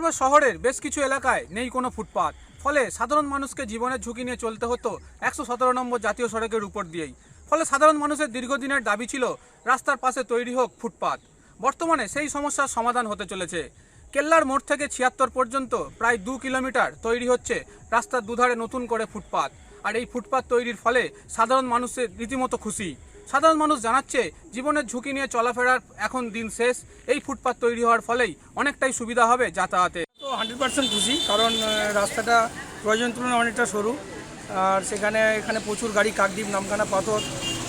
কলকাতা শহরের বেশ কিছু এলাকায় নেই কোনো ফুটপাত, ফলে সাধারণ মানুষকে জীবনের ঝুঁকি নিয়ে চলতে হতো 117 নম্বর জাতীয় সড়কের উপর দিয়েই। ফলে সাধারণ মানুষের দীর্ঘদিনের দাবি ছিল রাস্তার পাশে তৈরি হোক ফুটপাত। বর্তমানে সেই সমস্যার সমাধান হতে চলেছে। কেল্লার মোড় থেকে 76 পর্যন্ত প্রায় 2 কিলোমিটার তৈরি হচ্ছে রাস্তার দুধারে নতুন করে ফুটপাত। আর এই ফুটপাত তৈরির ফলে সাধারণ মানুষের রীতিমতো খুশি। সাধারণ মানুষ জানাচ্ছে জীবনের ঝুঁকি নিয়ে চলাফেরার এখন দিন শেষ। এই ফুটপাত তৈরি হওয়ার ফলেই অনেকটাই সুবিধা হবে যাতায়াতে। তো 100% খুশি, কারণ রাস্তাটা প্রয়োজন তুলনায় অনেকটা সরু। আর এখানে প্রচুর গাড়ি, কাকদ্বীপ, নামখানা, পাথর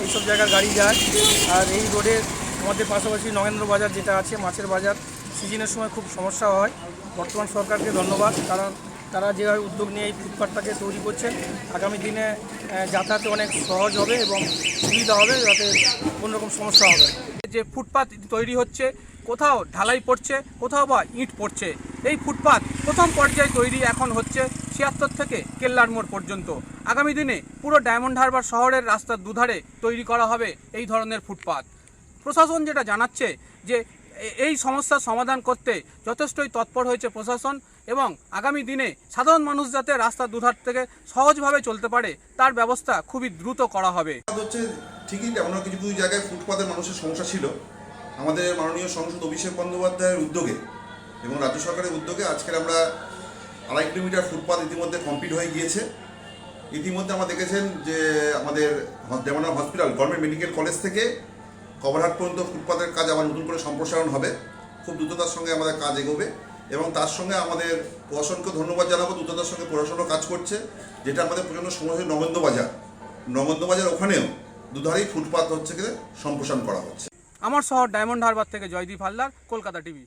এইসব জায়গার গাড়ি যায়। আর এই রোডের আমাদের পাশাপাশি নগেন্দ্র বাজার যেটা আছে, মাছের বাজার, সিজনের সময় খুব সমস্যা হয়। বর্তমান সরকারকে ধন্যবাদ, কারণ তারা যেভাবে উদ্যোগ নিয়ে এই ফুটপাতটাকে তৈরি করছেন, আগামী দিনে যাতায়াতে অনেক সহজ হবে এবং সুবিধা হবে, যাতে কোনোরকম সমস্যা হবে। যে ফুটপাত তৈরি হচ্ছে, কোথাও ঢালাই পড়ছে, কোথাও বা ইট পড়ছে। এই ফুটপাত প্রথম পর্যায়ে তৈরি এখন হচ্ছে 76 থেকে কেল্লার মোড় পর্যন্ত। আগামী দিনে পুরো ডায়মন্ড হারবার শহরের রাস্তার দুধারে তৈরি করা হবে এই ধরনের ফুটপাত। প্রশাসন যেটা জানাচ্ছে যে এই সমস্যার সমাধান করতে যথেষ্টই তৎপর হয়েছে প্রশাসন, এবং আগামী দিনে সাধারণ মানুষ যাতে রাস্তার দুধার থেকে সহজভাবে চলতে পারে তার ব্যবস্থা খুবই দ্রুত করা হবে। হচ্ছে ঠিকই, তেমন কিছু কিছু জায়গায় ফুটপাতের মানুষের সমস্যা ছিল। আমাদের মাননীয় সংসদ অভিষেক বন্দ্যোপাধ্যায়ের উদ্যোগে এবং রাজ্য সরকারের উদ্যোগে আজকের আমরা 2.5 কিলোমিটার ফুটপাত ইতিমধ্যে কমপ্লিট হয়ে গিয়েছে। ইতিমধ্যে আমরা দেখেছেন যে আমাদের দেওয়ানা হসপিটাল, গভর্নমেন্ট মেডিকেল কলেজ থেকে কভারহাট পর্যন্ত ফুটপাতের কাজ আবার নতুন করে সম্প্রসারণ হবে। খুব দ্রুততার সঙ্গে আমাদের কাজ এগোবে, এবং তার সঙ্গে আমাদের প্রশাসনকে ধন্যবাদ জানাবো। দ্রুততার সঙ্গে প্রশাসনও কাজ করছে, যেটা আমাদের প্রচণ্ড সমস্যা। নগেন্দ্র বাজার ওখানেও দুধারেই ফুটপাত হচ্ছে কি সম্প্রসারণ করা হচ্ছে। আমার শহর ডায়মন্ড হারবার থেকে জয়দীপ হালদার, কলকাতা টিভি।